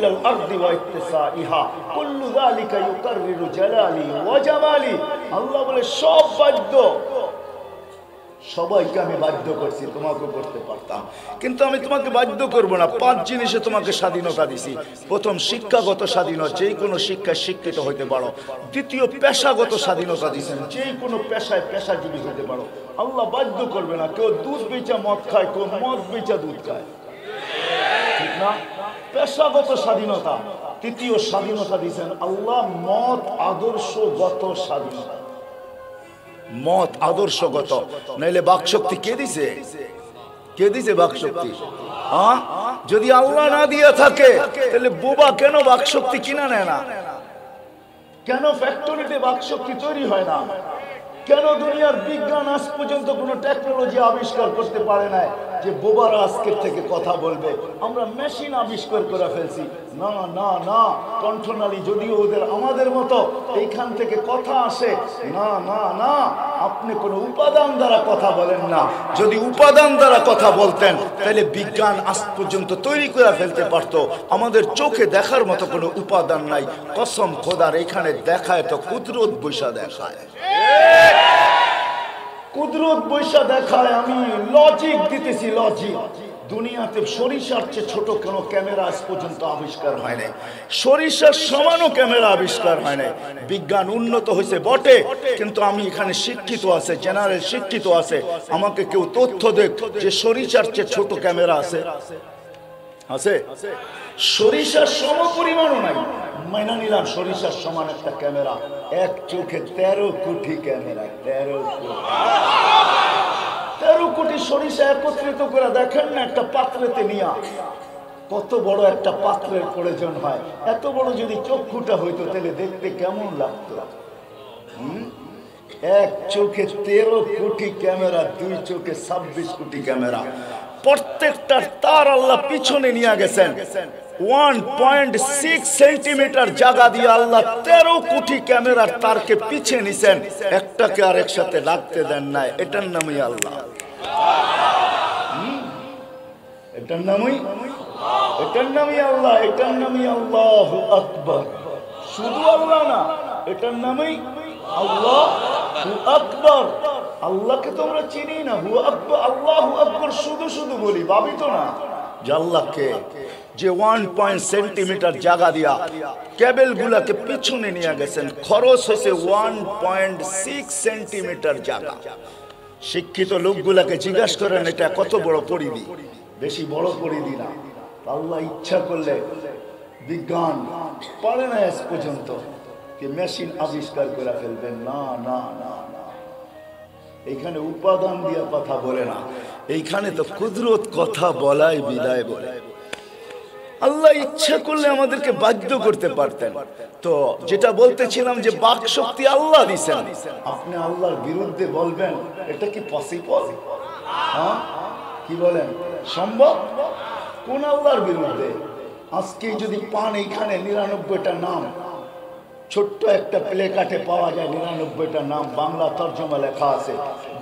ইলাল আরদি ওয়া ইত্তিসাইহা কুল্লু যালিকা ইউকাররিরু জালালি ওয়া জামালি। আল্লাহ বলে সব বাধ্য, সবাইকে আমি বাধ্য করছি, তোমাকে করতে পারতাম কিন্তু আমি তোমাকে বাধ্য করব না। 5 জিনিসে তোমাকে স্বাধীনতা দিছি। প্রথম শিক্ষাগত স্বাধীনতা, যে কোনো শিক্ষায় শিক্ষিত হইতে পারো। দ্বিতীয় পেশাগত স্বাধীনতা দিয়েছেন, যে কোনো পেশায় পেশাজীবী হইতে পারো। আল্লাহ বাধ্য করবে না। কেউ দুধ বেচা মদ খায়, কেউ মদ বেচা দুধ খায়, ঠিক না? পেশাগত স্বাধীনতা। তৃতীয় স্বাধীনতা দিয়েছেন আল্লাহ মত আদর্শগত স্বাধীনতা। মত আদর্শগত, নাইলে বাকশক্তি কে দিছে? কে দিছে বাকশক্তি? যদি আল্লাহ না দিয়া থাকে তাহলে বোবা কেন বাকশক্তি কিনা নেয় না? কেন ফ্যাক্টরিতে বাকশক্তি তৈরি হয় না? কেন দুনিয়ার বিজ্ঞান আজ পর্যন্ত কোনো টেকনোলজি আবিষ্কার করতে পারে না যে বোবারা আজকের থেকে কথা বলবে? আমরা মেশিন আবিষ্কার করে ফেলছি। না না না, কণ্ঠনালী যদিও ওদের আমাদের মতো এইখান থেকে কথা আসে, না না না, আপনি কোনো উপাদান দ্বারা কথা বলেন না। যদি উপাদান দ্বারা কথা বলতেন তাহলে বিজ্ঞান আজ পর্যন্ত তৈরি করে ফেলতে পারতো। আমাদের চোখে দেখার মতো কোনো উপাদান নাই। কসম খোদার, এখানে দেখায় তো কুদরত বৈশা দেখায়, কুদরত বৈশা দেখায়। আমি লজিক দিতেছি, লজিক। দুনিয়াতে সরিষার চেয়ে ছোট কোনো ক্যামেরা আজ পর্যন্ত আবিষ্কার হয় নাই, সরিষার সমানও ক্যামেরা আবিষ্কার হয় নাই। বিজ্ঞান উন্নত হয়েছে বটে, কিন্তু আমি এখানে শিক্ষিত আছে, জেনারেল শিক্ষিত আছে। আমাকে কেউ তথ্য দেখ যে সরিষার চেয়ে ছোট ক্যামেরা আছে? আছে? সরিষার সম পরিমাণও নাই। মাইনা নিলাম সরিষার সমান একটা ক্যামেরা, এক চোখে 13 কোটি ক্যামেরা। 13 কোটি সরিষা একত্রিত করে দেখেন না একটা পাত্রেতে নিয়া, কত বড় একটা পাত্রের প্রয়োজন হয়। এত বড় যদি চক্ষুটা হইতো তাহলে দেখতে কেমন লাগতো? এক চোখে 13 কোটি ক্যামেরা, 2 চোখে 26 কোটি ক্যামেরা। প্রত্যেকটার তার আল্লাহ পিছনে নিয়ে গেছেন। 1.6 সেন্টিমিটার জায়গা দিয়ে আল্লাহ 13 কোটি ক্যামেরার তারকে পিছে নিছেন, একটাকে আরেক সাথে লাগতে দেন নাই। এটার নামই আল্লাহ, এটার নামই আল্লাহ, এটার নামই আল্লাহু আকবার। শুধু আল্লাহ না, এটার নামই আল্লাহু আকবার। আল্লাহকে তোমরা চিনি না, হু আকবার, আল্লাহু আকবার শুধু শুধু বলি, ভাবি তো না যে আল্লাহকে, যে 1 সেন্টিমিটার জায়গা দিয়া কেবল গুলাকে পিছনে নিয়ে গেছেন। খরচ হয়েছে 1.6 সেন্টিমিটার জায়গা। শিক্ষিত লোকগুলাকে জিজ্ঞাসা করেন এটা কত বড় পরিধি? বেশি বড় পরিধি না। আল্লাহ ইচ্ছা করলে বিজ্ঞান পারে না আজ পর্যন্ত কি মেশিন আবিষ্কার করে ফেলবেন? না না না না, এইখানে উপাদান দিয়ে কথা বলে না, এইখানে তো কুদরত কথা বলাই বিদায় বলে। আল্লাহ ইচ্ছা করলে আমাদেরকে বাধ্য করতে পারতেন। তো যেটা বলতেছিলাম যে বাক শক্তি আল্লাহ দিছেন, আপনি আল্লাহর বিরুদ্ধে বলবেন, এটা কি পসিবল? হ্যাঁ, কি বলেন, সম্ভব? কোন আল্লাহর বিরুদ্ধে? আজকে যদি পান এইখানে 99টা নাম, ছোট্ট একটা প্লে কার্ডে পাওয়া যায় 99টা নাম, বাংলা তর্জমা লেখা আছে।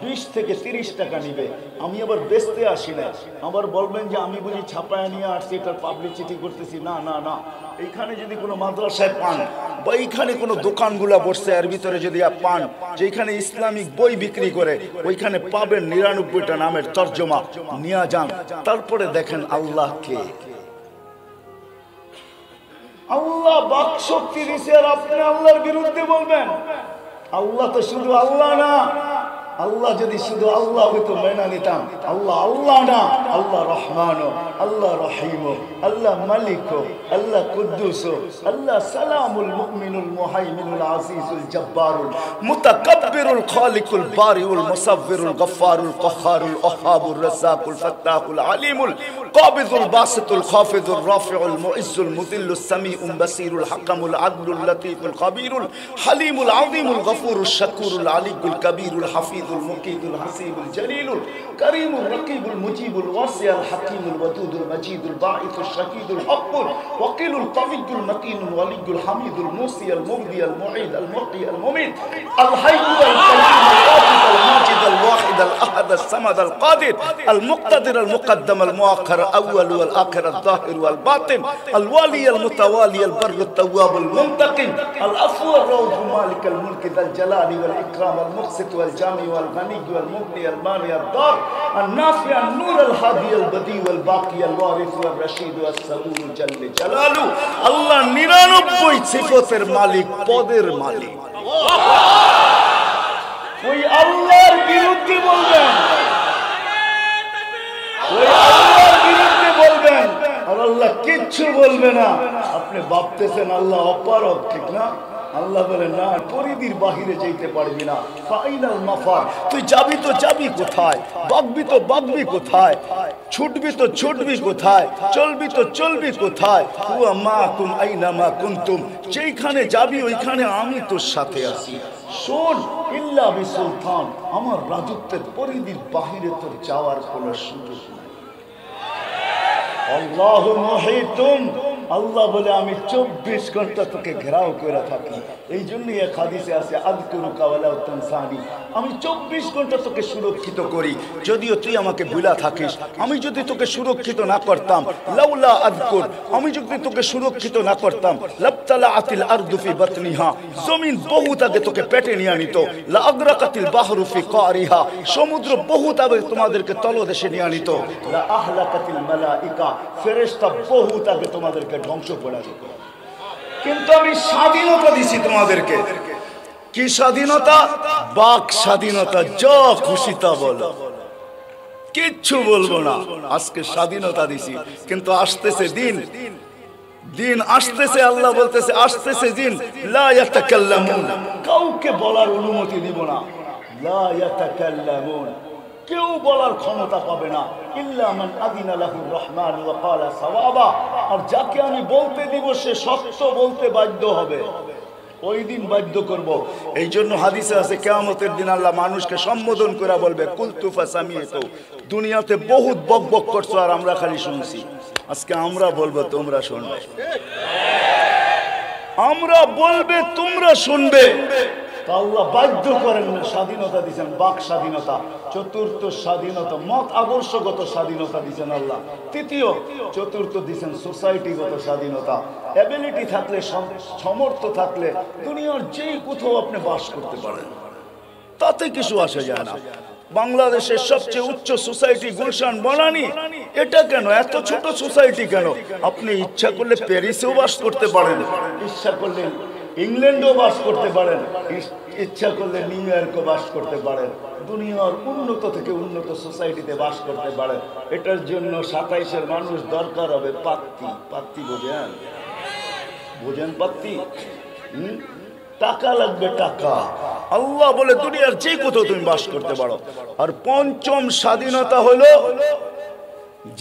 20 থেকে 30 টাকা নিবে। আমি আবার বেচতে আসি না। আবার বলবেন যে আমি বুঝি ছাপায় নিয়ে আসছি, এটার পাবলিসিটি করতেছি। না না না, এইখানে যদি কোনো মাদ্রাসায় পান বা এইখানে কোনো দোকানগুলা বসছে এর ভিতরে যদি পান যেখানে ইসলামিক বই বিক্রি করে, ওইখানে পাবেন 99টা নামের তর্জমা। নিয়ে যান, তারপরে দেখেন আল্লাহকে। আল্লাহ বাক শক্তি দিছে আর আপনি আল্লাহর বিরুদ্ধে বলবেন? আল্লাহ তো শুধু আল্লাহ না। আল্লাহ যদি শুধু আল্লাহ হইতো মেনে নিতাম। আল্লাহ আল্লাহ না, আল্লাহ রহমান, আল্লাহ রহিম, আল্লাহ মালিক, আল্লাহ কুদ্দুস, আল্লাহ সালামুল মুমিনুল মুহাইমিনুল আজিজুল জব্বারুল মুতাকাব্বিরুল খালিকুল বারিউল মুসাব্বিরুল গফফারুল কহ্হারুল ওহাবুর রাজ্জাকুল ফাত্তাহুল আলিমুল কাবিদুল বাসিতুল খাফিদুর রাফিউল মুইজ্জুল মুদিল্লুস সামিউল বাসিরুল হাকামুল আদলুল লতীফুল খাবীরুল হালিমুল আযীমুল গফুরুশ শাকুরুল আলিয়ুল কবীরুল হাফিজুল মুকিদুল হাসিবুল জলিলুল করিমুল রকিবুল মুজিবুল ওয়াসিউল হাকিমুল ওয়াদুদুল মজিদুল বাঈসুল শাহীদুল হকুল ওয়াকিলুল কবিয়ুল মতিনুল ওয়ালিয়ুল হামিদুল মুসিউল মুবদিউল মুঈদ আল মুহয়ি আল মুমীত আল হাইয়ুল কাইয়ুম আল ওয়াজিদ আল মাজিদ الفرد الواحد الأحد الصمد القادر المقتدر المقدم المؤخر الأول والآخر الظاهر والباطن الوالي المتوالي البر التواب المنتقم العفو الرؤوف مالك الملك ذا الجلال والإكرام المقسط والجامع والغني والمغني المانع الضار النافع النور الهادي البديع والباقي الوارث والرشيد والصبور جل جلاله الله 99 সিফাতের মালিক পদের মালিক ওই আল্লাহর বিরুদ্ধে বলবেন ওই আল্লাহর বিরুদ্ধে বলবেন আর আল্লাহ কিচ্ছু বলবে না আপনি ভাবতেছেন আল্লাহ অপারগ ঠিক না আল্লাহ বলে না পরিধির বাহিরে যেতে পারবি না ফাইনাল মাফার তুই যাবি তো যাবি কোথায় বাগবি তো বাগবি কোথায় ছুটবি তো ছুটবি কোথায় চলবি তো চলবি কোথায় হুয়া মাকুম আইনা মা কুনতুম যেখানে যাবি ওইখানে আমি তোর সাথে আছি শোন ইল্লা বিসুলতান আমার রাজত্বের পরিধির বাহিরে তোর যাওয়ার কোনো সুযোগ নেই আল্লাহু মুহিতুন আল্লাহ বলে আমি 24 ঘন্টা তোকে ঘেরাও করে থাকি এই জন্যই এক হাদিসে আছে আযকুরুকা ওয়ালা তানসানি আমি 24 ঘন্টা তোকে সুরক্ষিত করি যদিও তুই আমাকে ভুলা থাকিস আমি যদি তোকে সুরক্ষিত না করতাম লাউলা আযকুর আমি যদি তোকে সুরক্ষিত না করতাম লাবতালাআতিল আরদু ফি বাতনিহা জমিন বহুত আগে তোকে পেটে নিয়ে নিত লা আগরাকাতিল বাহরু ফি কারিহা সমুদ্র বহুত আগে তোমাদেরকে তলদেশে নিয়ে নিত লা আহলাকাতিল মালাইকা ফেরেশতা বহুত আগে তোমাদেরকে ধ্বংস করে দিত কিন্তু আমি স্বাধীনতা দিছি তোমাদেরকে কি স্বাধীনতা বাক স্বাধীনতা যা খুশি তা বলো কিচ্ছু বলবো না আজকে স্বাধীনতা দিছি কিন্তু আসতেছে দিন দিন আসতেছে আল্লাহ বলতেছে আসতেছে দিন লা ইয়াতাকাল্লামুন কাউকে বলার অনুমতি দিব না লা ইয়াতাকাল্লামুন কেউ বলার ক্ষমতা পাবে না ইল্লা মান আযিনা লাহুর রহমান ওয়া ক্বালা সাওয়াবা আর যাকে আমি বলতে দিব সে সত্য বলতে বাধ্য হবে ওই দিন বাধ্য করব এই জন্য হাদিসে আছে কিয়ামতের দিন আল্লাহ মানুষকে সম্বোধন করে বলবে কুলতু ফাসামিতু দুনিয়াতে বহুত বকবক করছো আর আমরা খালি শুনছি আজকে আমরা বলবো তোমরা শুনবে আমরা বলবে তোমরা শুনবে আল্লাহ বাধ্য করেন না স্বাধীনতা দিয়েছেন বাক স্বাধীনতা চতুর্থ স্বাধীনতা মত আদর্শগত স্বাধীনতা দিয়েছেন আল্লাহ তৃতীয় চতুর্থ দিয়েছেন সোসাইটিগত স্বাধীনতা এবিলিটি থাকলে সামর্থ্য থাকলে দুনিয়ার যেই কোথাও আপনি বাস করতে পারেন তাতে কিছু আসে যায় না বাংলাদেশের সবচেয়ে উচ্চ সোসাইটি গুলশান বনানী এটা কেন এত ছোট সোসাইটি কেন আপনি ইচ্ছা করলে প্যারিসেও বাস করতে পারেন ইচ্ছা করলে ইংল্যান্ডেও বাস করতে পারেন ইচ্ছা করলে নিউ ইয়র্কও বাস করতে পারেন দুনিয়ার উন্নত থেকে উন্নত সোসাইটিতে বাস করতে পারেন এটার জন্য 27-এর মানুষ দরকার হবে পাত্তি বোঝেন বোঝেন পাত্তি টাকা লাগবে টাকা আল্লাহ বলে দুনিয়ার যে কোথাও তুমি বাস করতে পারো আর পঞ্চম স্বাধীনতা হলো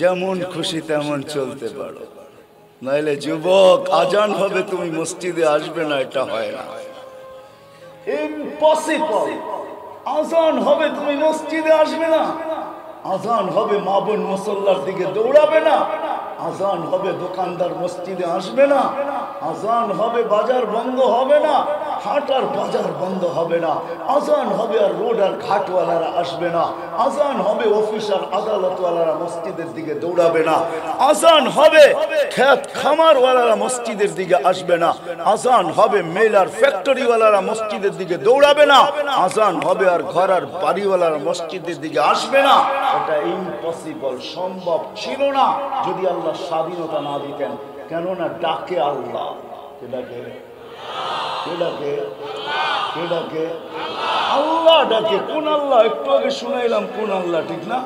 যেমন খুশি তেমন চলতে পারো নাইলে যুবক আজান হবে তুমি মসজিদে আসবে না এটা হয় না ইম্পসিবল আজান হবে তুমি মসজিদে আসবে না আজান হবে মা বোন মুসল্লার দিকে দৌড়াবে না আজান হবে দোকানদার মসজিদে আসবে না আজান হবে বাজার বন্ধ হবে না হাট আর বাজার বন্ধ হবে না আজান হবে আর রোড আর ঘাটওয়ালারা আসবে না আজান হবে অফিস আর আদালতওয়ালারা মসজিদের দিকে দৌড়াবে না আজান হবে খেত খামারওয়ালারা মসজিদের দিকে আসবে না আজান হবে মেল আর ফ্যাক্টরিওয়ালারা মসজিদের দিকে দৌড়াবে না আজান হবে আর ঘর আর বাড়িওয়ালারা মসজিদের দিকে আসবে না এটা ইম্পসিবল সম্ভব ছিল না যদি আল্লাহ স্বাধীনতা না দিতেন কেননা ডাকে আল্লাহ আল্লাহ ডাকে কোন আল্লাহ একটু আগে শুনাইলাম কোন আল্লাহ ঠিক না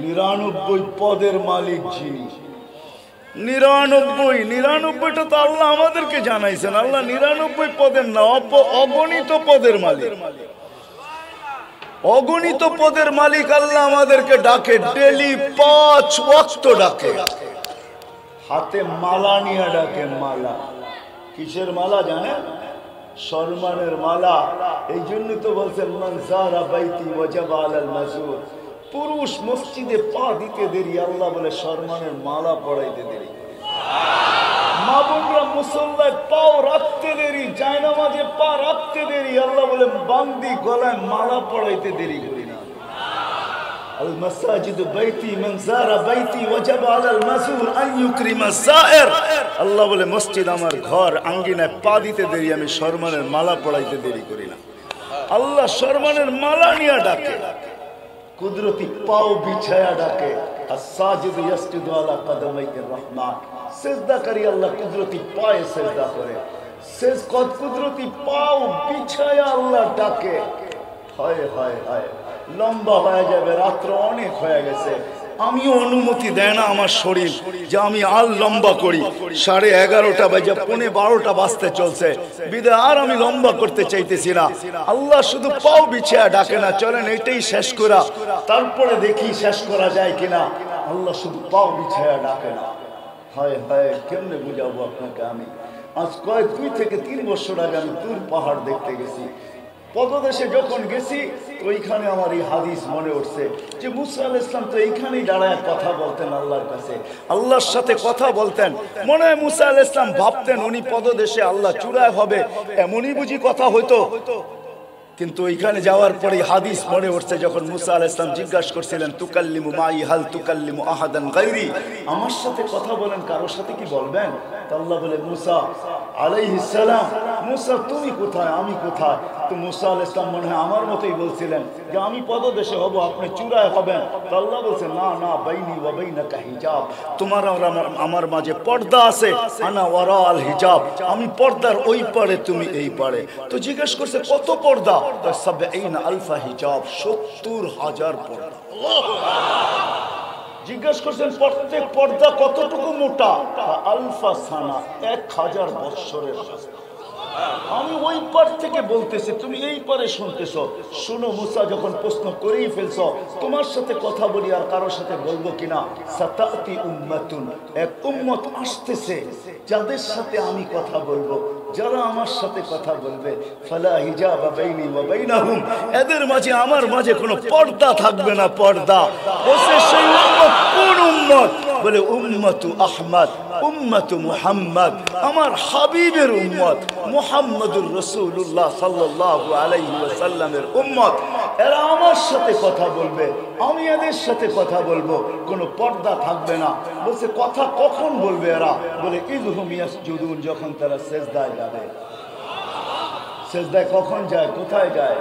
99 পদের মালিক যিনি 99টা তো আল্লাহ আমাদেরকে জানাইছেন আল্লাহ 99 পদের না অগণিত পদের মালিক অগণিত পদের মালিক আল্লাহ আমাদেরকে ডাকে ডেলি 5 ওয়াক্ত ডাকে হাতে মালা নিয়ে ডাকে মালা কিসের মালা জানেন সম্মানের মালা এই জন্য তো বলছেন মান যারা বাইতি ওয়াজাবা আলাল মাজুর পুরুষ মসজিদে পা দিতে দেরি আল্লাহ বলে সম্মানের মালা পরাইতে দেরি মা বোনরা মুসল্লায় পাও রাখতে দেরি জায়নামাজে পা রাখতে দেরি আল্লাহ বলে বান্দি গলায় মালা পরাইতে দেরি করি না আল মাসাজিদু বাইতি মান যারা বাইতি ওয়াজাবা আলাল মাসুর আন ইউকরিমা যায়ের। আল্লাহ বলে মসজিদ আমার ঘর, আঙ্গিনায় পা দিতে দেরি আমি সম্মানের মালা পড়াইতে দেরি করি না। আল্লাহ সম্মানের মালা নিয়ে ডাকে, কুদরতি পাও বিছায়া ডাকে। আস-সাজিদু ইয়াসজুদু আলা কদমাইর রহমান। সিজদাকারী আল্লাহ কুদরতি পায়ে সিজদা করে, কুদরতি পাও বিছায়া আল্লাহ ডাকে। হায় হায় হায়, লম্বা হয়ে যাবে, রাত্র অনেক হয়ে গেছে, আমিও অনুমতি দেয় না আমার শরীর যে আমি আর লম্বা করি। 11:30 বাজে 11:45 বাজতে চলছে, বিদে আর আমি লম্বা করতে চাইতেছি না। আল্লাহ শুধু পাও বিছিয়ে ডাকে না, চলেন এটাই শেষ করা, তারপরে দেখি শেষ করা যায় কিনা। আল্লাহ শুধু পাও বিছিয়ে ডাকে না। হায় হায়, কেমনে বুঝাবো আপনাকে আমি। আজ 2 থেকে 3 বছর আগে আমি দূর পাহাড় দেখতে গেছি। পদদেশে যখন গেছি তো ওইখানে আমার এই হাদিস মনে উঠছে যে মুসা আলাইহিস সালাম তো এইখানেই দাঁড়ায় কথা বলতেন আল্লাহর কাছে, আল্লাহর সাথে কথা বলতেন। মনে হয় মুসা আলাইহিস সালাম ভাবতেন উনি পদদেশে, আল্লাহ চূড়ায় হবে, এমনই বুঝি কথা হইতো। কিন্তু ওইখানে যাওয়ার পরে হাদিস মনে উঠছে যখন মুসা আলাইহিস সালাম জিজ্ঞাসা করছিলেন তুকাল্লিমু মাই হাল তুকাল্লিমু আহাদান গায়রি, আমার সাথে কথা বলেন, কারোর সাথে কি বলবেন? তো আল্লাহ বলে মুসা আলাইহিস সালাম, মুসা তুমি কোথায়, আমি কোথায়? তো মুসা আলাইহিস সালাম মনে হয় আমার মতোই বলছিলেন যে আমি পদদেশে হব, আপনি চূড়ায় হবেন। তো আল্লাহ বলছে না না, বাইনি ওয়া বাইনাকা হিজাব, তোমার আর আমার মাঝে পর্দা আছে। আনা ওয়ারা আল হিজাব, আমি পর্দার ওই পারে, তুমি এই পারে। তো জিজ্ঞেস করছে কত পর্দা? 70,000 হিজাব, 70,000 পর্দা। জিজ্ঞেস করছেন প্রত্যেক পর্দা কতটুকু মোটা? আলফা সানা, 1000 বৎসরের। আমি ওই পার থেকে বলতেছি, তুমি এই পারে শুনতেছ। শুনো মুসা, যখন প্রশ্ন করেই ফেলছ, তোমার সাথে কথা বলি আর কারোর সাথে বলবো কিনা। সাতাতি উম্মাতুন, এক উম্মত আসতেছে যাদের সাথে আমি কথা বলবো, যারা আমার সাথে কথা বলবে। ফালা হিজাবা বাইনি ওয়া বাইনাহুম, এদের মাঝে আমার মাঝে কোনো পর্দা থাকবে না। পর্দা বসে সেই উম্মত কোন উম্মত? বলে উম্মতু আহমদ, উম্মতু মুহাম্মদ, আমার হাবিবের উম্মত মুহাম্মদুর রাসূলুল্লাহ সাল্লাল্লাহু আলাইহি ওয়াসাল্লামের উম্মত। এরা আমার সাথে কথা বলবে, আমি এদের সাথে কথা বলবো, কোনো পর্দা থাকবে না। বলছে কথা কখন বলবে এরা? বলে ইযহুম ইয়াসজুদুন, যখন তারা সিজদায় যাবে। সিজদায় কখন যায়, কোথায় যায়?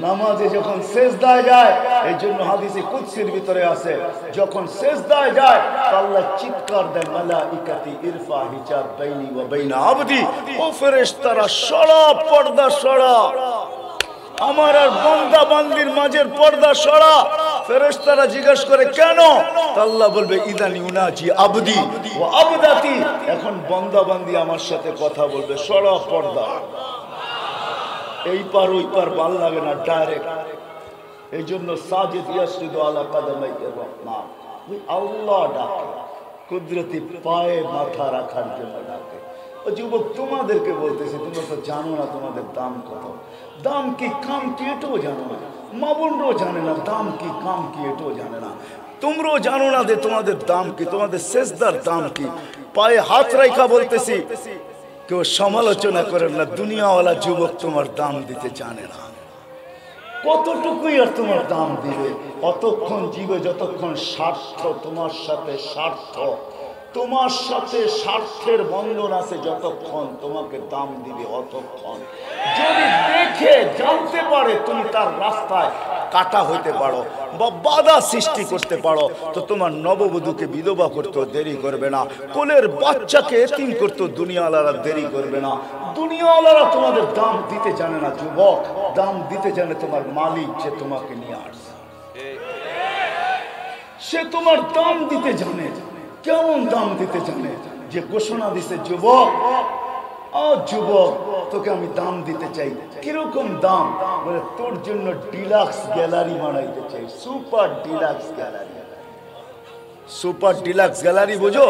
নামাজে যখন সিজদায় যায়। এই জন্য হাদিসে কুদসির ভিতরে আছে, যখন সিজদায় যায় আল্লাহ চিৎকার দেন, মালাইকাতি ইরফা হিজাব বাইনি ওয়া বাইনা আবদি, ও ফেরেশতারা সরা পর্দা সরা, আমার আর বান্দা বান্দির মাঝের পর্দা সরা। ফেরেশতারা জিজ্ঞাসা করে কেন? আল্লাহ বলবে ইদানি উনাজি আবদি ওয়া আবদাতি, এখন বান্দা বান্দি আমার সাথে কথা বলবে, সরা পর্দা। এই পার ওই পার ভাল লাগে না, ডাইরেক্ট। এই জন্য সাজিদ ইয়াসজুদু আলা কদমাইর রহমান, ওই আল্লাহ ডাকে, কুদরতি পায়ে মাথা রাখার জন্য ডাকে। ও যুবক, তোমাদেরকে বলতেছি, তোমরা তো জানো না তোমাদের দাম কত। দাম কি কাম কি এটাও জানো না, মা বোনরাও জানে না দাম কি কাম কি এটাও জানে না। তোমরাও জানো না যে তোমাদের দাম কি, তোমাদের সেজদার দাম কি। পায়ে হাত রাখা বলতেছি, কেউ সমালোচনা করেন না। দুনিয়াওয়ালা যুবক তোমার দাম দিতে জানে না, কতটুকুই আর তোমার দাম দিবে। অতক্ষণ জীবে যতক্ষণ স্বার্থ তোমার সাথে, স্বার্থ তোমার সাথে স্বার্থের বন্ধন আছে, যতক্ষণ তোমাকে দাম দিবে অতক্ষণ। যদি দেখে জানতে পারে তুমি তার রাস্তায় কাটা হইতে পারো বা বাধা সৃষ্টি করতে পারো, তো তোমার নববধূকে বিধবা করতেও দেরি করবে না, কোলের বাচ্চাকে এতিম করতেও দুনিয়াওয়ালারা দেরি করবে না। দুনিয়াওয়ালারা তোমাদের দাম দিতে জানে না যুবক, দাম দিতে জানে তোমার মালিক, যে তোমাকে নিয়ে আসছে, সে তোমার দাম দিতে জানে। কেমন দাম দিতে জানে? যে ঘোষণা দিছে, যুবক যুবক তোকে আমি দাম দিতে চাই। কিরকম দাম? বলে তোর জন্য ডিলাক্স গ্যালারি বানাইতে চাই, super deluxe gallery. Super deluxe gallery বোঝো?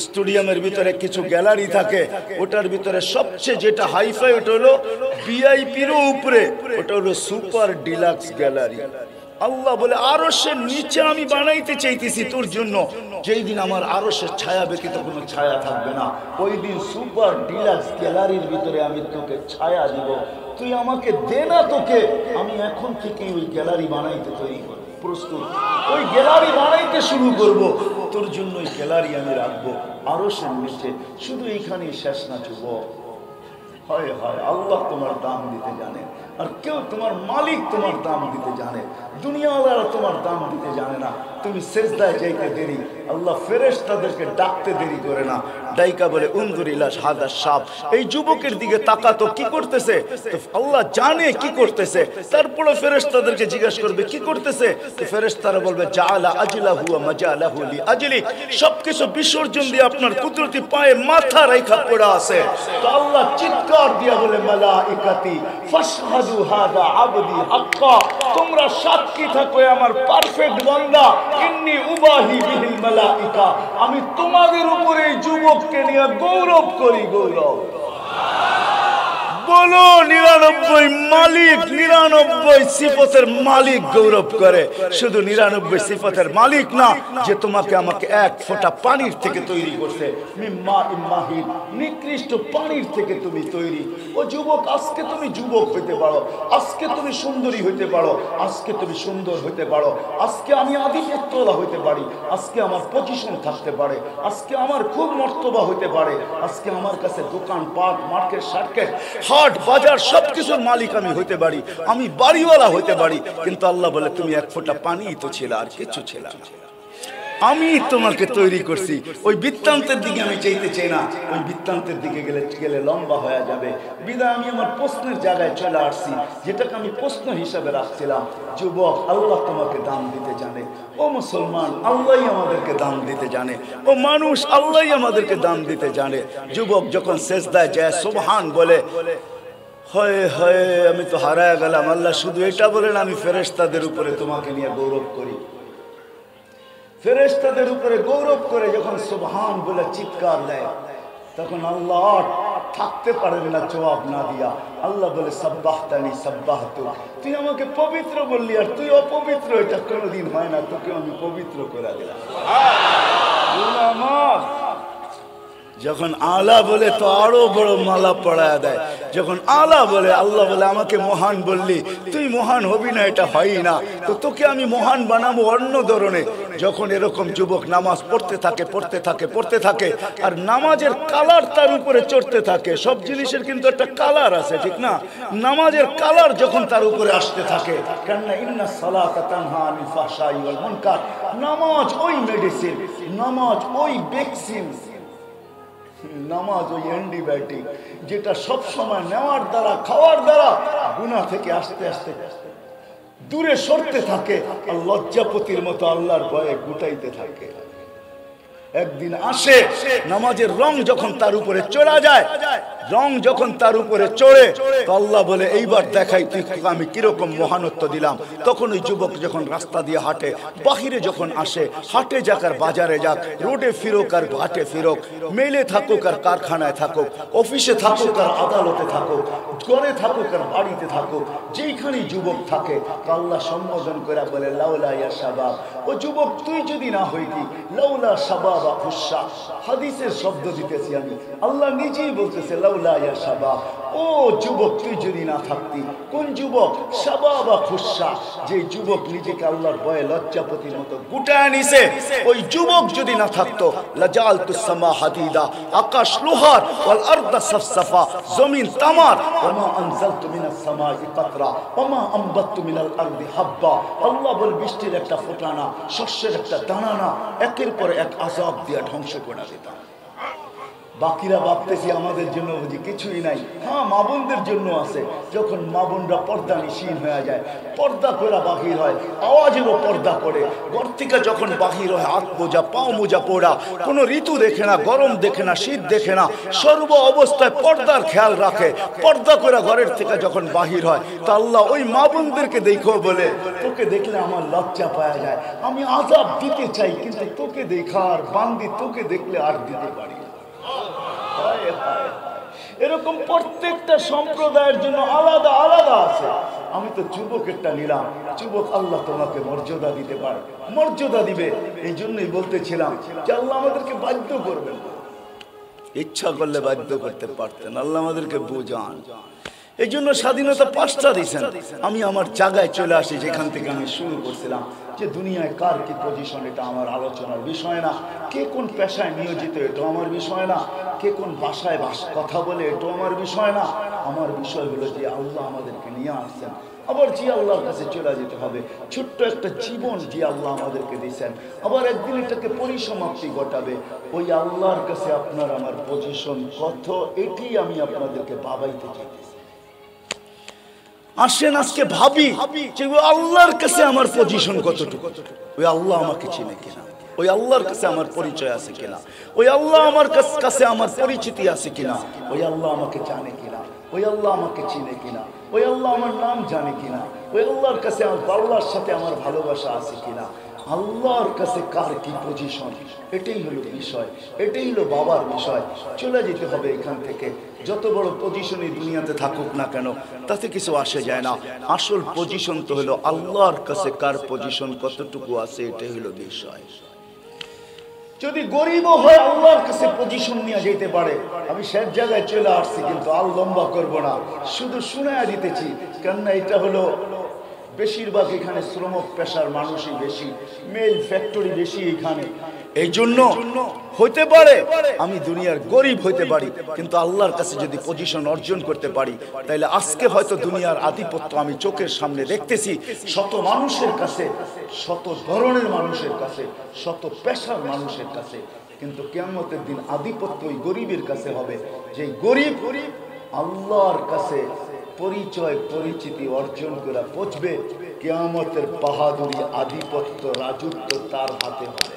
স্টেডিয়ামের ভিতরে কিছু গ্যালারি থাকে, ওটার ভিতরে সবচেয়ে যেটা হাইফাই ওটা হলো ভিআইপির উপরে, ওটা হলো সুপার ডিলাক্স গ্যালারি। আল্লাহ বলে আরশের নিচে আমি বানাইতে চাইতেছি তোর জন্য। যেই দিন আমার আরশের ছায়া ব্যতীত কোনো ছায়া থাকবে না, ওই দিন সুপার ডিলাক্স গ্যালারির ভিতরে আমি তোকে ছায়া দিব। তুই আমাকে দে না, তোকে আমি এখন থেকে ওই গ্যালারি বানাইতে তৈরি করব। প্রস্তুত। ওই গ্যালারি বানাইতে শুরু করব, তোর জন্য ওই গ্যালারি আমি রাখবো আরশের নিচে। শুধু এইখানেই শেষ না যুবক। হয় হয় আল্লাহ তোমার দাম দিতে জানে, আর কেউ তোমার মালিক তোমার দাম দিতে জানে। দুনিয়াওয়ালারা তোমার দাম দিতে জানে না। তুমি সেজদায় যাইতে দেরি, আল্লাহ ফেরেশতাদেরকে ডাকতে দেরি করে না। ডাইকা বলে উনজুর ইলা হাদা শাব, এই যুবকের দিকে তাকাতো কি করতেছে। তো আল্লাহ জানে কি করতেছে, তারপরে ফেরেশতাদেরকে জিজ্ঞেস করবে কি করতেছে। তো ফেরেশতারা বলবে জাআলা আজলাহু ওয়া মাজালাহু লি আজলি, সবকিছু বিসর্জন দিয়ে আপনার কুদরতি পায়ে মাথা রেখা পড়া আছে। তো আল্লাহ চিৎকার দিয়া বলে মালাইকাতি ফাশহাদু হাদা আবদি হাক্কা, তোমরা সাক্ষী থাকো আমার পারফেক্ট বান্দা। ইন্নী উবাহি বিহিল মালাইকা, আমি তোমাদের উপরে এই যুবককে নিয়ে গৌরব করি। গৌরব বলো 99 মালিক, 99 সিফতের মালিক গৌরব করে। শুধু 99 সিফতের মালিক না, যে তোমাকে আমাকে এক ফোঁটা পানির থেকে তৈরি করছে, মিম্মা ইম্মাহিন, নিকৃষ্ট পানির থেকে তুমি তৈরি। ও যুবক, আজকে তুমি যুবক হইতে পারো, আজকে তুমি সুন্দরী হইতে পারো, আজকে তুমি সুন্দর হইতে পারো, আজকে আমি আধিপত্যওয়ালা হইতে পারি, আজকে আমার পজিশন থাকতে পারে, আজকে আমার খুব মর্তবা হইতে পারে, আজকে আমার কাছে দোকান পাট মার্কেট সার্কেট হাট বাজার সবকিছুর মালিক আমি হইতে পারি, আমি বাড়িওয়ালা হইতে পারি। কিন্তু আল্লাহ বলে তুমি এক ফোঁটা পানি তো ছিল, আর কিছু ছিল না। আমি তোমাকে তৈরি করছি। ওই বৃত্তান্তের দিকে আমি চাইতে চাই না, ওই বৃত্তান্তের দিকে গেলে লম্বা হয়ে যাবে। বিদায় আমি আমার প্রশ্নের জায়গায় চলে আসছি, যেটাকে আমি প্রশ্ন হিসাবে রাখছিলাম। যুবক, আল্লাহ তোমাকে দাম দিতে জানে। ও মুসলমান, আল্লাহই আমাদেরকে দাম দিতে জানে। ও মানুষ, আল্লাহই আমাদেরকে দাম দিতে জানে। যুবক যখন সেজদায় যায় সুবহান বলে, হয় হয় আমি তো হারায় গেলাম। আল্লাহ শুধু এটা বলেন, আমি ফেরেশতাদের উপরে তোমাকে নিয়ে গৌরব করি। ফেরেশতাদের উপরে গৌরব করে যখন সুবহান বলে চিৎকার দেয়, তখন আল্লাহ থাকতে পারবে না জবাব না দিয়া। আল্লাহ বলে সাব্বাহতানি সাব্বাহতু, তুই আমাকে পবিত্র বললি, আর তুই অপবিত্র, এটা কোনোদিন হয় না, তোকে আমি পবিত্র করে দিলাম। যখন আলা বলে তো আরো বড় মালা পড়ায় দেয়। যখন আলা বলে, আল্লাহ বলে আমাকে মহান বললি, তুই মহান হবি না, এটা হয় না, তো তোকে আমি মহান বানাবো অন্য ধরনের। যখন এরকম যুবক নামাজ পড়তে থাকে পড়তে থাকে পড়তে থাকে, আর নামাজের কালার তার উপরে চড়তে থাকে। সব জিনিসের কিন্তু একটা কালার আছে, ঠিক না? নামাজের কালার যখন তার উপরে আসতে থাকে, কেননা ইন্না সালাতা তানহা আনিল ফাহশাই ওয়াল মুনকার, নামাজ ওই মেডিসিন, নামাজ ওই ভ্যাকসিন, নামাজ ওই অ্যান্টিবায়োটিক, যেটা সব সময় নেওয়ার দ্বারা খাওয়ার দ্বারা গুনাহ থেকে আস্তে আস্তে দূরে সরতে থাকে, আর লজ্জাপতির মতো আল্লাহর ভয়ে গুটাইতে থাকে। একদিন আসে, নামাজের রং যখন তার উপরে চড়া যায়, রং যখন তার উপরে চড়ে, তো আল্লাহ বলে এইবার দেখাই তুই আমি কিরকম মহানত্ব দিলাম। তখন ওই যুবক যখন রাস্তা দিয়ে হাঁটে, বাহিরে যখন আসে, হাটে যাক আর বাজারে যাক, রোডে ফিরোক আর ঘাটে ফিরোক, মেলে থাকুক আর কারখানায় থাকুক, অফিসে থাকুক আর আদালতে থাকুক, ঘরে থাকুক আর বাড়িতে থাকুক, যেইখানেই যুবক থাকে, তো আল্লাহ সম্বোধন করে বলে লাউলা ইয়া শাবাব, ও যুবক তুই যদি না হইতি, লাউলা শাবাব খুশা, হাদিসের শব্দ দিতেছি আমি, আল্লাহ নিজেই বলতেছে লাউলা ইয়া শাবাব, ও যুবক তুই যদি না থাকতি। কোন যুবক? শাবাবা খুশা, যে যুবক নিজেকে আল্লাহর ভয়ে লজ্জাপতির মতো গুটায় নিছে, ওই যুবক যদি না থাকতো, লাজালতুস সামা হাদিদা, আকাশ লোহার, ওয়াল আরদা সাফসাফা, জমিন তামার, ওমা আনজালতু মিনাস সামাই কাতরা, ওমা আমবাততু মিনাল আরদি হাব্বা, আল্লাহ বল বৃষ্টির একটা ফোঁটা না, শস্যের একটা দানা না, একের পর এক আযাব দিয়া ধ্বংস করে দিতাম। বাকিরা ভাবতেছি আমাদের জন্য বুঝি কিছুই নাই। হ্যাঁ, মা বোনদের জন্য আছে। যখন মা বোনরা পর্দা নিশীন হয়ে যায়, পর্দা করে বাহির হয়, আওয়াজেরও পর্দা করে, ঘর থেকে যখন বাহির হয় হাত মোজা পাও মোজা পড়া, কোনো ঋতু দেখে না, গরম দেখে না, শীত দেখে না, সর্ব অবস্থায় পর্দার খেয়াল রাখে। পর্দা করে ঘরের থেকে যখন বাহির হয়, তা আল্লাহ ওই মা বোনদেরকে দেখো বলে, তোকে দেখলে আমার লজ্জা পাওয়া যায়, আমি আযাব দিতে চাই, কিন্তু তোকে দেখার বান্দি, তোকে দেখলে আর দিতে পারি না। এরকম প্রত্যেকটা সম্প্রদায়ের জন্য আলাদা আলাদা আছে। আমি তো যুবকেরটা নিলাম। যুবক, আল্লাহ তোমাকে মর্যাদা দিতে পারে, মর্যাদা দিবে। এই জন্যই বলতেছিলাম যে আল্লাহ আমাদেরকে বাধ্য করবেন, ইচ্ছা করলে বাধ্য করতে পারতেন। আল্লাহ আমাদেরকে বুঝান। এই জন্য স্বাধীনতা 5টা দিয়েছেন। আমি আমার জায়গায় চলে আসি যেখান থেকে আমি শুরু করছিলাম, যে দুনিয়ায় কার কি পজিশন এটা আমার আলোচনার বিষয় না, কে কোন পেশায় নিয়োজিত এটাও আমার বিষয় না, কে কোন ভাষায় কথা বলে এটাও আমার বিষয় না। আমার বিষয় হলো যে আল্লাহ আমাদেরকে নিয়ে আসছেন, আবার যে আল্লাহর কাছে চলে যেতে হবে। ছোট্ট একটা জীবন যে আল্লাহ আমাদেরকে দিয়েছেন, আবার একদিন এটাকে পরিসমাপ্তি ঘটাবে। ওই আল্লাহর কাছে আপনার আমার পজিশন কত, এটি আমি আপনাদেরকে ভাবাইতে চাইতেছি। আসেন আজকে ভাবি যে ওই আল্লাহর কাছে আমার পজিশন কতটুকু, ওই আল্লাহ আমাকে চিনে কিনা, ওই আল্লাহর কাছে আমার পরিচয় আছে কিনা, ওই আল্লাহ আমার কাছে আমার পরিচিতি আছে কিনা, ওই আল্লাহ আমাকে জানে কিনা, ওই আল্লাহ আমাকে চিনে কিনা, ওই আল্লাহ আমার নাম জানে কিনা, ওই আল্লাহর কাছে আমার আল্লাহর সাথে আমার ভালোবাসা আছে কিনা, আল্লাহর কাছে কার কি পজিশন, এটাই হলো বিষয়, এটাই হলো বাবার বিষয়। চলে যেতে হবে এখান থেকে। যত বড় পজিশনে দুনিয়াতে থাকুক না কেন তাতে কিছু আসে যায় না। আসল পজিশন তো হলো আল্লাহর কাছে কার পজিশন কতটুকু আছে, এটাই হলো বিষয়। যদি গরিবও হয় আল্লাহর কাছে পজিশন নিয়ে যেতে পারে। আমি সব জায়গায় চলে আসছি, কিন্তু আর লম্বা করবো না, শুধু শুনায়া দিতেছি। কেননা এটা হলো বেশিরভাগ এখানে শ্রমিক পেশার মানুষই বেশি, মেল ফ্যাক্টরি বেশি এখানে। এই জন্য হইতে পারে আমি দুনিয়ার গরিব হইতে পারি, কিন্তু আল্লাহর কাছে যদি পজিশন অর্জন করতে পারি, তাহলে আজকে হয়তো দুনিয়ার আধিপত্য আমি চোখের সামনে দেখতেছি শত মানুষের কাছে, শত ধরনের মানুষের কাছে, শত পেশার মানুষের কাছে, কিন্তু কিয়ামতের দিন আধিপত্য ওই গরিবের কাছে হবে, যে গরিব আল্লাহর কাছে পরিচয় পরিচিতি অর্জন করে পৌঁছবে। কিয়ামতের বাহাদুরি, আধিপত্য, রাজত্ব তার হাতে হবে।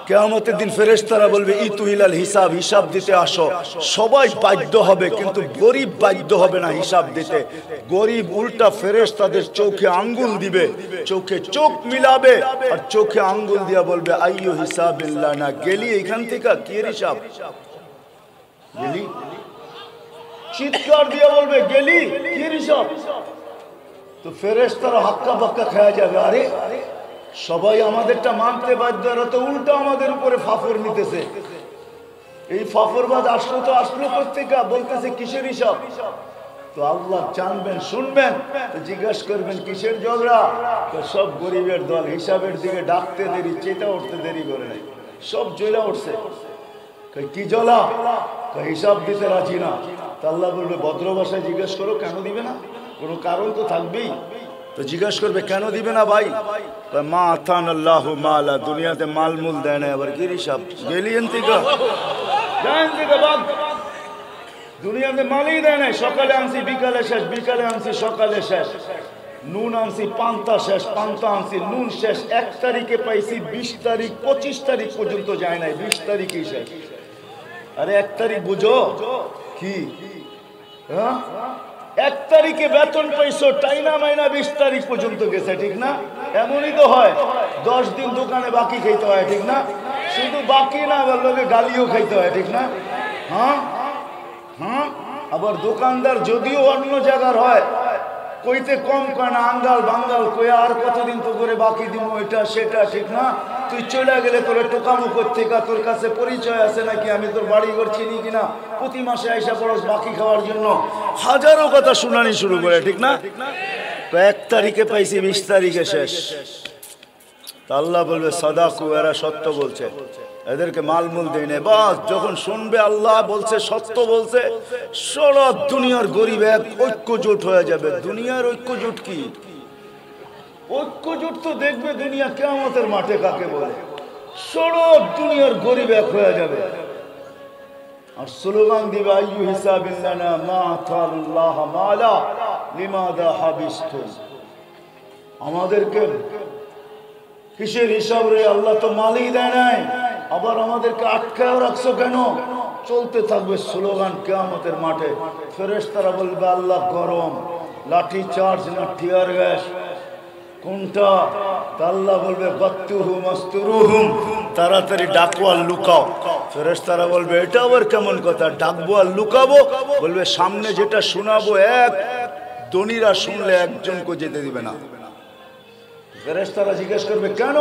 কিয়ামতের দিন ফেরেশতারা বলবে ইতুহিলাল হিসাব, হিসাব দিতে আসো। সবাই বাধ্য হবে, কিন্তু গরিব বাধ্য হবে না হিসাব দিতে। গরিব উল্টা ফেরেশতাদের চোখে আঙ্গুল দিবে, চোখে চোখ মিলাবে, আর চোখে আঙ্গুল দিয়া বলবে আইয়ু হিসাবিল্লাহ, না গেলি এখান থেকে কি হিসাব গেলি, চিৎকার দিয়ে বলবে গেলি কি হিসাব। তো ফেরেশতারা হাক্কা বাক্কা খেয়ে যাবে, আরে সবাই আমাদেরটা মানতে বাধ্য, এরা তো উল্টো আমাদের উপরে ফাফর নিতেছে। এই ফাফরবাদ আসলো তো আসলো কোত্থেকে, বলতেছে কিসের হিসাব। তো আল্লাহ জানবেন, শুনবেন, তো জিজ্ঞাসা করবেন কিসের ঝগড়া। তো সব গরিবের দল হিসাবের দিকে ডাকতে দেরি, চেতা উঠতে দেরি করে নাই, সব জ্বলা উঠছে। কি জ্বলা? হিসাব দিতে রাজি না। তো আল্লাহ বলবে ভদ্র ভাষায় জিজ্ঞেস করো, কেন দিবে না? কোনো কারণ তো থাকবেই। তো জিজ্ঞাসা করবে কেন দিবে না ভাই? মা আথান আল্লাহ মালা, দুনিয়াতে মালমূল দেয় না, আবার কি হিসাব গেলি দুনিয়াতে মালই দেয় নাই। সকালে আনছি বিকালে শেষ, বিকালে আনছি সকালে শেষ, নুন আনছি পান্তা শেষ, পান্তা আনছি নুন শেষ। 1 তারিখে পাইছি, 20 তারিখ 25 তারিখ পর্যন্ত যায় নাই, 20 তারিখই শেষ। আরে 1 তারিখ বুঝো কি, হ্যাঁ 1 তারিখে বেতন পাইছো, টাইনা মাইনা 20 তারিখ পর্যন্ত গেছে, ঠিক না? এমনই তো হয়, 10 দিন দোকানে বাকি খাইতে হয়, ঠিক না? শুধু বাকি না, আবার লোকে গালিও খাইতে হয়, ঠিক না? হ্যাঁ হ্যাঁ। আবার দোকানদার যদিও অন্য জায়গার হয়, কইতে কম কয় না, আঙ্গাল বাঙ্গাল কয়ে আর কতদিন তো করে বাকি দিব, এটা সেটা, ঠিক না? তুই চলে গেলে তোর টোকামো করতে, তোর কাছে পরিচয় আছে নাকি, আমি তোর বাড়ি ঘর চিনি কিনা, প্রতি মাসে আইসা পড়স বাকি খাওয়ার জন্য, হাজারো কথা শুনানি শুরু করে, ঠিক না? 1 তারিখে পাইছি, 20 তারিখে শেষ। আল্লাহ বলবে সাদাকু, এরা সত্য বলছে, এদেরকে মালমূল দেয় না। বাস যখন শুনবে আল্লাহ বলছে, সত্য বলছে, সারা দুনিয়ার গরিব এক ঐক্যজোট হয়ে যাবে। দুনিয়ার ঐক্যজোট কি? ঐক্যজোট তো দেখবে দুনিয়া কিয়ামতের মাঠে কাকে বলে। সারা দুনিয়ার গরিব এক হয়ে যাবে আর স্লোগান দিবে আইয়ু হিসাবিল্লানা মা আতাল্লাহ মালা লিমাদা হাবিস্তুম। আমাদেরকে কিসের হিসাব রে? আল্লাহ তো মালই দেয় নাই, আবার আমাদেরকে আটকায় রাখছো কেন? চলতে থাকবে স্লোগান কিয়ামতের মাঠে। ফেরেশতারা বলবে আল্লাহ গরম, লাঠি চার্জ না টিয়ার গ্যাস, কোনটা? আল্লাহ বলবে গত্তুহুম আস্তুরুহুম, তাড়াতাড়ি ডাকো আর লুকাও। ফেরেশতারা বলবে এটা আবার কেমন কথা, ডাকবো আর লুকাবো? বলবে সামনে যেটা শোনাবো এক দনিরা শুনলে একজনকে যেতে দিবে না। ফেরেশতারা জিজ্ঞেস করবে কেন?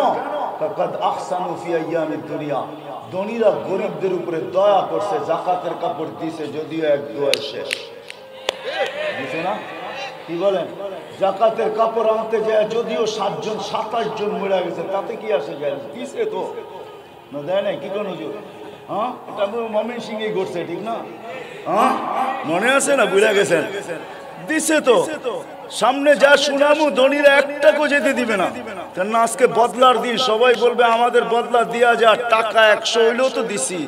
কাদ আহসানু ফি আইয়ামিদ দুনিয়া, দনিরা গরিবদের উপরে দয়া করছে, যাকাতের কাপড় দিছে, যদিও এক দোয়া শেষ। দিছে না? কি বলেন? জাকাতের কাপড় আনতে যায় যদিও 7 জন 27 জন মরে গেছে, তাতে কি আসে যায়? দিছে তো না, দেয় নাই? কি কোন হুজুর? হ্যাঁ, এটা মমিন সিংই করছে, ঠিক না? হ্যাঁ, মনে আছে না? ভুলে গেছেন? দিছে তো। সামনে যা শুনামু ধনীরা একটাকেও যেতে দিবে না, কেন আজকে বদলার দিন। সবাই বলবে আমাদের বদলা দিয়া যা, টাকা 100 হইলেও তো দিছি,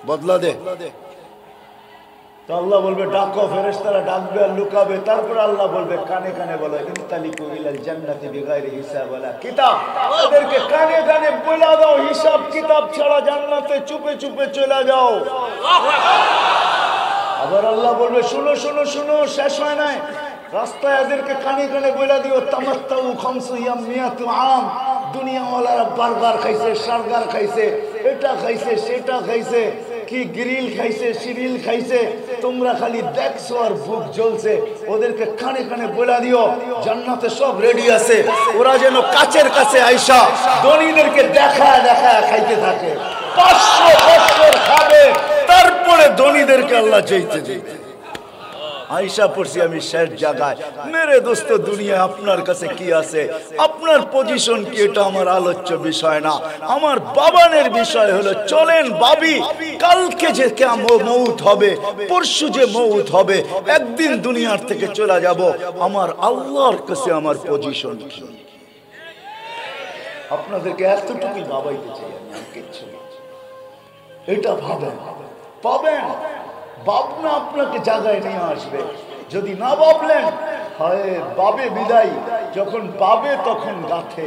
বদলা দে। তো আল্লাহ বলবে ডাকো, ফেরেশতারা ডাকবে আর লুকাবে। তারপর আল্লাহ বলবে কানে কানে বলো, ইনতালিকু ইলাল জান্নাতি বিগাইরি হিসাব ওয়ালা কিতাব। ওদেরকে কানে কানে বলে দাও, হিসাব কিতাব ছাড়া জান্নাতে চুপে চুপে চলে যাও। আবার আল্লাহ বলবে শুনো শুনো শুনো, শেষ হয় নাই। রাস্তায় এদেরকে কানে কানে বলে দিও, তামাত্তাউ খামসু ইয়ামিয়াতু আম। দুনিয়াওয়ালারা বার্গার খাইছে, শার্গার খাইছে, এটা খাইছে, সেটা খাইছে, কি গ্রিল খাইছে, সিরিল খাইছে, তোমরা খালি দেখছো আর বুক জ্বলছে। ওদেরকে কানে কানে বলে দিও জান্নাতে সব রেডি আছে, ওরা যেন কাছের কাছে আইসা ধনীদেরকে দেখা দেখা খাইতে থাকে। 500 বছর খাবে, তারপরে ধনীদেরকে আল্লাহ চাইতে চাইতে আইসা পড়ছি আমি শেষ জায়গায়। মেরে দোস্ত, দুনিয়া আপনার কাছে কি আছে, আপনার পজিশন কি, এটা আমার আলোচ্য বিষয় না। আমার বাবানের বিষয় হলো চলেন ভাবি, কালকে যে মৌত হবে, পরশু যে মৌত হবে, একদিন দুনিয়ার থেকে চলে যাব, আমার আল্লাহর কাছে আমার পজিশন কি। আপনাদেরকে এতটুকুই ভাবাইতে চাই আমি, কিচ্ছু না। এটা ভাবেন, পাবেন। ভাবনা আপনাকে জায়গায় নিয়ে আসবে। যদি না ভাবলেন, হয় বাবে বিদায়। যখন পাবে তখন গাঁথে,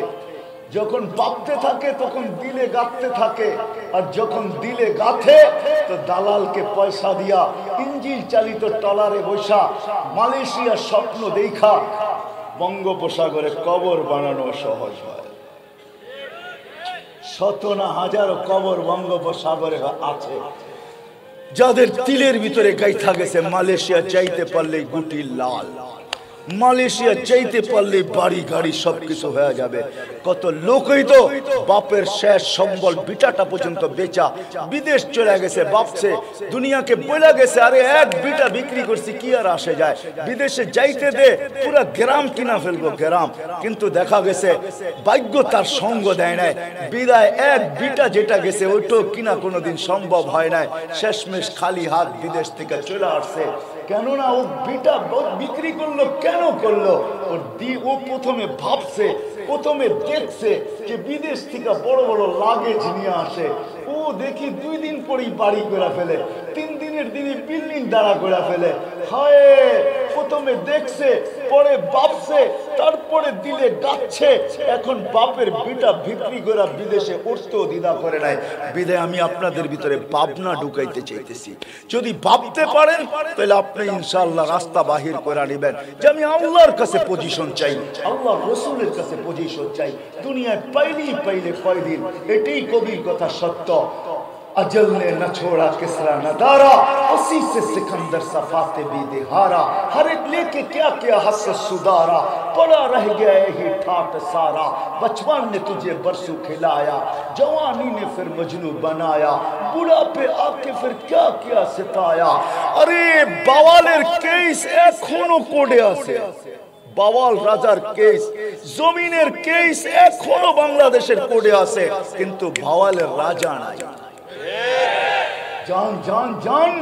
যখন ভাবতে থাকে তখন দিলে গাঁথতে থাকে, আর যখন দিলে গাঁথে তো দালালকে পয়সা দিয়া ইঞ্জিন চালিত ট্রলারে বসা মালয়েশিয়ার স্বপ্ন দেখা বঙ্গোপসাগরে কবর বানানো সহজ হয়। শত না হাজারো কবর বঙ্গোপসাগরে আছে, যাদের তিলের ভিতরে গাইথা গেছে মালয়েশিয়া চাইতে পারলে গুটি লাল, মালয়েশিয়া চাইতে পারলে বাড়ি গাড়ি সবকিছু হয়ে যাবে। কত লোকই তো বাপের শেষ সম্বল বিটাটা পর্যন্ত বেচা বিদেশ চলে গেছে, ভাবছে দুনিয়াকে বলে গেছে আরে এক বিটা বিক্রি করছি কি আর আসে যায়, বিদেশে যাইতে দে পুরা গ্রাম কিনা ফেলবো গ্রাম। কিন্তু দেখা গেছে ভাগ্য তার সঙ্গ দেয় নাই, বিদায় এক বিটা যেটা গেছে ওইটাও কিনা কোনোদিন সম্ভব হয় নাই। শেষমেশ খালি হাত বিদেশ থেকে চলে আসছে। কেননা ও বিটা বিক্রি করলো, কেন করলো? ও প্রথমে ভাবছে, প্রথমে দেখছে যে বিদেশ থেকে বড় বড় লাগেজ নিয়ে আসে, ও দেখি 2 দিন পরেই বাড়ি করে ফেলে, 3 দিনের দিনে বিল্ডিং দাঁড়া করে ফেলে। হয় প্রথমে দেখছে, পরে ভাবছে, তারপরে দিলে গাচ্ছে। এখন বাপের বিটা বিক্রি করে বিদেশে উঠতেও দ্বিধা করে নাই। বিদায় আমি আপনাদের ভিতরে ভাবনা ঢুকাইতে চাইতেছি। যদি ভাবতে পারেন তাহলে আপনি ইনশাআল্লাহ রাস্তা বাহির করে নেবেন যে আমি আল্লাহর কাছে পজিশন চাই, আল্লাহ রসুলের কাছে পজিশন চাই। দুনিয়ায় পাইলে কয়দিন, এটাই কবির কথা সত্য। अजल ने न छोड़ा किसरा न दारा, उसी से सिकंदर सफाते भी दिहारा, हर एक लेके क्या क्या हस सुधारा, पड़ा रह गया ही ठाट सारा, बचपन ने तुझे बरसों खिलाया, जवानी ने फिर मजनू बनाया, बुढ़ापे आके फिर क्या क्या सिताया। अरे बावालेर केस एखोनो कोडे आछे, বাওয়াল রাজার কেস, জমিনের কেস এখনো বাংলাদেশের কোডে আছে, কিন্তু বাওয়ালের রাজা নাই। জান জান জান,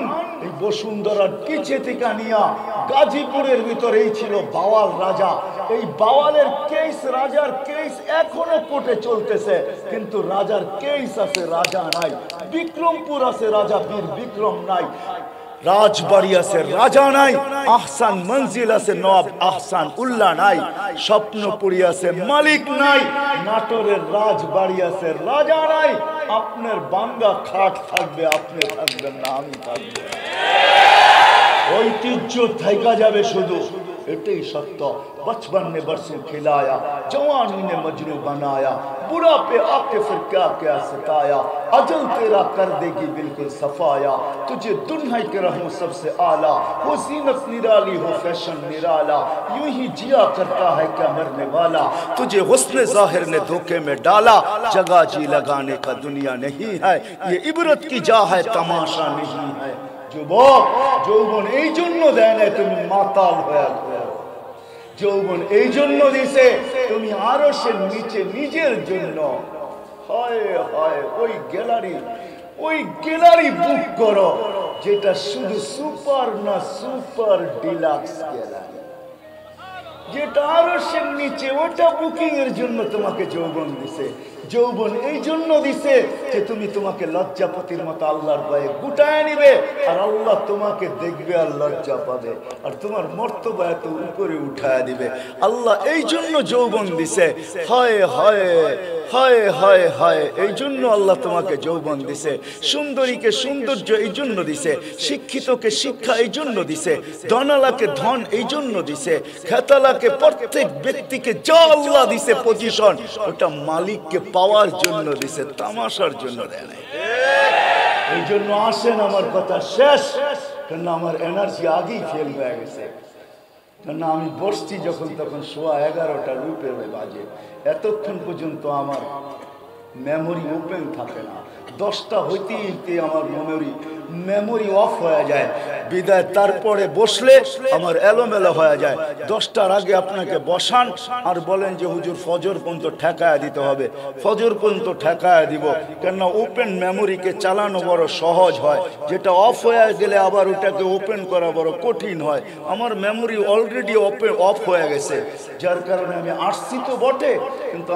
এই বসুন্ধরার পিছে থেকে নিয়া গাজীপুরের ভিতরেই ছিল বাওয়াল রাজা। এই বাওয়ালের কেস, রাজার কেস এখনো কোর্টে চলতেছে, কিন্তু রাজার কেস আছে, রাজা নাই। বিক্রমপুর আছে, রাজা বীর বিক্রম নাই। রাজবাড়ি আছে, রাজা নাই। আহসান মঞ্জিল আছে, নবাব আহসান উল্লাহ নাই। স্বপ্নপুরী আছে, মালিক নাই। নাটোরের রাজবাড়ি আছে, রাজা নাই। আপনার বাঙ্গা খাট থাকবে, আপনি থাকবেন না, আমি থাকবো। ঐতিহ্য থাইকা যাবে শুধু, এটাই সত্য। बचपन ने बरसों खिलाया, जवानी ने मजनू बनाया, बुढ़ा पे आके फिर क्या क्या सताया, अजल तेरा कर देगी बिल्कुल सफाया, तुझे दुल्हन के रहूं सबसे आला, हो जीनत निराली हो फैशन निराला, यूं ही जिया करता है क्या मरने वाला, तुझे हुस्न जाहिर ने धोखे में डाला, जगह जी लगाने का दुनिया नहीं है, ये इबरत की जा है तमाशा नहीं है। যুবক, যৌবন এই জন্য দেয় না তুমি মাতাল হয়ে ঘোরো। যৌবন এই জন্য দিছে তুমি আরশের নিচে নিজের জন্য হয় হয় ওই গ্যালারি বুক করো, যেটা শুধু সুপার না সুপার ডিলাক্স গ্যালারি, যেটা আরশের নিচে, ওটা বুকিং এর জন্য তোমাকে যৌবন দিছে। যৌবন এই জন্য দিছে যে তুমি তোমাকে লজ্জাপতির মতো আল্লাহর ভয়ে গুটায় নিবে, আর আল্লাহ তোমাকে দেখবে আর লজ্জা পাবে, আর তোমার মর্তবা এত উপরে উঠায় দিবে। আল্লাহ এই জন্য যৌবন দিছে। হয় হয় হয় হয় হয় এই জন্য আল্লাহ তোমাকে যৌবন দিছে। সুন্দরীকে সৌন্দর্য এই জন্য দিছে, শিক্ষিতকে শিক্ষা এই জন্য দিছে, ধনালাকে ধন এই জন্য দিছে, খেতালাকে, প্রত্যেক ব্যক্তিকে যা আল্লাহ দিছে পজিশন, ওটা মালিককে পাওয়ার জন্য দিছে, তামাশার জন্য দেয় নাই। এই জন্য আসেন, আমার কথা শেষ, কেন আমার এনার্জি আগেই ফেল হয়ে গেছে। কেন আমি বসছি যখন তখন 11:15 রূপে বাজে, এতক্ষণ পর্যন্ত আমার মেমোরি ওপেন থাকে না। 10টা হইতে আমার মেমোরি অফ হয়ে যায় বিদায়। তারপরে বসলে আমার এলোমেলো হয়ে যায়। 10টার আগে আপনাকে বসান আর বলেন যে হুজুর ফজর পর্যন্ত ঠেকায় দিতে হবে, ফজর পর্যন্ত ঠেকায় দিব। কেননা ওপেন মেমোরিকে চালানো বড় সহজ হয়, যেটা অফ হয়ে গেলে আবার ওটাকে ওপেন করা বড় কঠিন হয়। আমার মেমোরি অলরেডি অফ হয়ে গেছে, যার কারণে আমি আসছি তো বটে, কিন্তু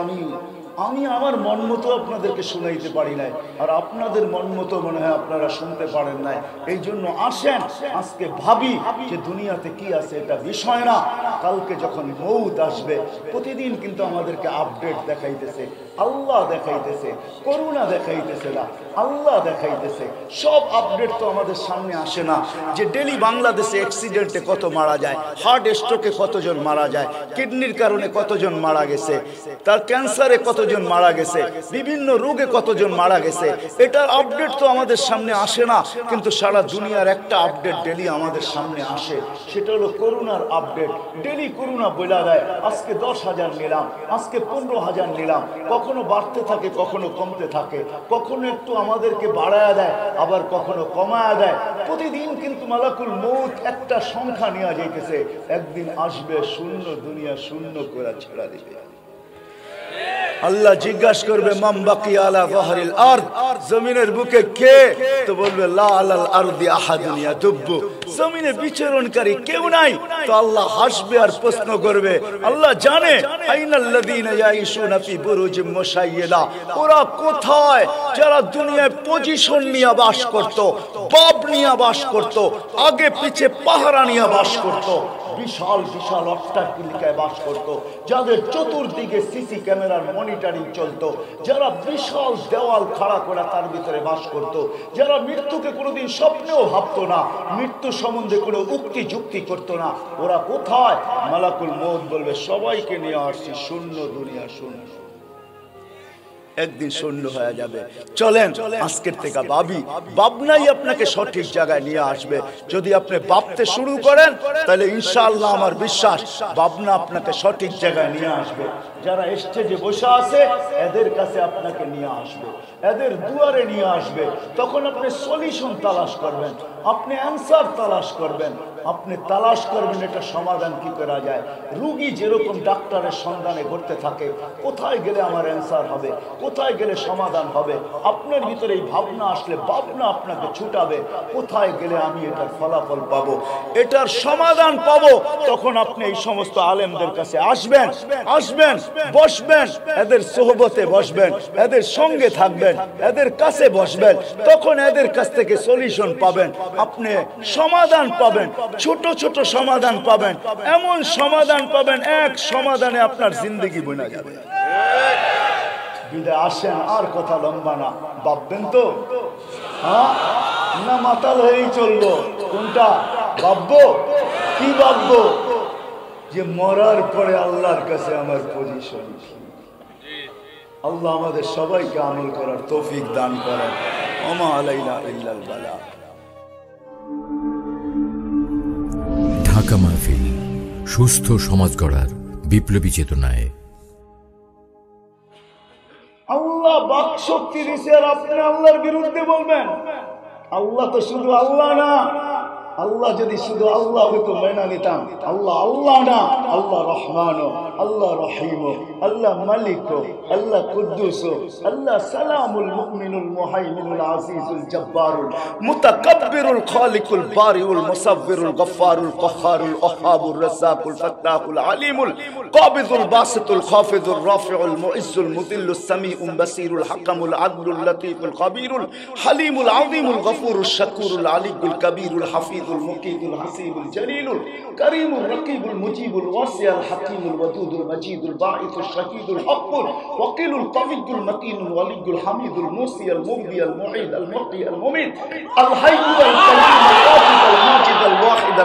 আমি আমার মন মতো আপনাদেরকে শুনাইতে পারি নাই, আর আপনাদের মন মতো মনে হয় আপনারা শুনতে পারেন নাই। এই জন্য আসেন, আজকে ভাবি যে দুনিয়াতে কি আছে এটা বিষয় না, কালকে যখন মৌত আসবে। প্রতিদিন কিন্তু আমাদেরকে আপডেট দেখাইতেছে, আল্লাহ দেখাইতেছে, করুণা দেখাইতেছে না, আল্লাহ দেখাইতেছে। সব আপডেট তো আমাদের সামনে আসে না, যে ডেলি বাংলাদেশে অ্যাক্সিডেন্টে কত মারা যায়, হার্ট স্ট্রোকে কতজন মারা যায়, কিডনির কারণে কতজন মারা গেছে, তার ক্যান্সারে কতজন মারা গেছে, বিভিন্ন রোগে কতজন মারা গেছে, এটার আপডেট তো আমাদের সামনে আসে না। কিন্তু সারা দুনিয়ার একটা আপডেট ডেলি আমাদের সামনে আসে, সেটা হলো করোনার আপডেট। ডেলি করোনা বলা দেয়, আজকে 10,000 নিলাম, আজকে 15,000 নিলাম, কখনো বাড়তে থাকে, কখনো কমতে থাকে, কখনো একটু আমাদেরকে বাড়ায় দেয়, আবার কখনো কমায় দেয়। প্রতিদিন কিন্তু মালাকুল মউত একটা সংখ্যা নিয়ে যাইতেছে, একদিন আসবে শূন্য, দুনিয়া শূন্য করে ছেড়া দিবে। আল্লাহ জিজ্ঞাসা করবে মান বাকি আলা যাহরিল আরদ, জমিনের বুকে কে? তো বলবে লা আলাল আরদি আহাদুন ইয়াদুব্বু, জমিনে বিচরণকারী কেউ নাই। তো আল্লাহ হাসবে আর প্রশ্ন করবে, আল্লাহ জানে আইনাল্লাযীনা ইয়াইশুনা ফি বুরুজিম মুশাইয়্যাদা, ওরা কোথায় যারা দুনিয়ায় পজিশন নিয়ে বাস করত, বাপ নিয়ে বাস করত, আগে পিছে পাহারা নিয়ে বাস করত, বিশাল বিশাল অট্টালিকায় বাস করত, যাদের চতুর্দিকে সিসি ক্যামেরার মনিটরিং চলতো, যারা বিশাল দেওয়াল খাড়া করে তার ভিতরে বাস করত, যারা মৃত্যুকে কোনোদিন স্বপ্নেও ভাবতো না, মৃত্যু সম্বন্ধে কোনো উক্তি যুক্তি করতো না, ওরা কোথায়? মালাকুল মউত বলবে সবাইকে নিয়ে আসছি, শূন্য, দুনিয়া শূন্য, একদিন শূন্য হয়ে যাবে। চলেন আজকের থেকে ভাবনাই আপনাকে সঠিক জায়গায় নিয়ে আসবে। যদি আপনি ভাবতে শুরু করেন তাহলে ইনশাআল্লাহ আমার বিশ্বাস ভাবনা আপনাকে সঠিক জায়গায় নিয়ে আসবে। যারা স্টেজে বসে আছে এদের কাছে আপনাকে নিয়ে আসবে, এদের দুয়ারে নিয়ে আসবে। তখন আপনি সলিউশন তালাশ করবেন, আপনি অ্যান্সার তালাশ করবেন, আপনি তালাশ করবেন এটা সমাধান কি করা যায়। রুগী যেরকম ডাক্তারের সন্ধানে ঘুরতে থাকে, কোথায় গেলে আমার অ্যান্সার হবে, কোথায় গেলে সমাধান হবে, আপনার ভিতরে এই ভাবনা আসলে ভাবনা আপনাকে ছুটাবে, কোথায় গেলে আমি এটার ফলাফল পাবো, এটার সমাধান পাবো। তখন আপনি এই সমস্ত আলেমদের কাছে আসবেন, বসবেন, এদের সোহবতে বসবেন, এদের সঙ্গে থাকবেন, এদের কাছে বসবেন, তখন এদের কাছ থেকে সলিউশন পাবেন, আপনি সমাধান পাবেন, ছোট ছোট সমাধান পাবেন, এমন সমাধান পাবেন এক সমাধানে আপনার জিন্দগি বনে যাবে। বিদায় আসেন, আর কথা লম্বা না, ভাববেন তো হ্যাঁ না মাতাল হয়েই চলবো? কোনটা ভাববো? কি ভাববো? যে মরার পরে আল্লাহর কাছে আমার পজিশন। আল্লাহ আমাদের সবাইকে আমল করার তৌফিক দান করেন। ওমা আলাইনা ইল্লাল বালা। ঢাকা মাহফিল, সুস্থ সমাজ গড়ার বিপ্লবী চেতনায়। আল্লাহ বাক শক্তি দিছে আর আপনি আল্লাহর বিরুদ্ধে বলবেন? আল্লাহ তো শুধু আল্লাহ না, আল্লাহ যদি শুধু আল্লাহ হতো মেনে নিতাম। আল্লাহ আল্লাহ না, আল্লাহ রহমান, আল্লাহ রহিম, আল্লাহ মালিক, আল্লাহ কুদ্দুস, আল্লাহ সালামুল মুমিনুল মুহাইমিনুল আজিজুল জব্বারুল মুতাকাব্বিরুল খালিকুল বারিউল মুসাব্বিরুল গফফারুল কহ্হারুল ওয়াহ্হাবুর রাজ্জাকুল ফাত্তাহুল আলিমুল কাবিযুল বাসিতুল খাফিযুর রাফিউল মুইজ্জুল মুদিল্লুস সামিউল বাসিরুল হাকামুল আদলুল লতীফুল খাবীরুল হালিমুল আযীমুল গফুরুশ শাকুরুল আলিয়ুল কবীরুল হাফিজ المقيت الحسيب الجليل الكريم الرقيب المجيب الواسع الحكيم الودود المجيد الباعث الشهيد الحق الوكيل القوي المتين الولي الحميد الموصي المبدي المعيد المحيي المميت الحي القيوم الواجد الماجد الواحد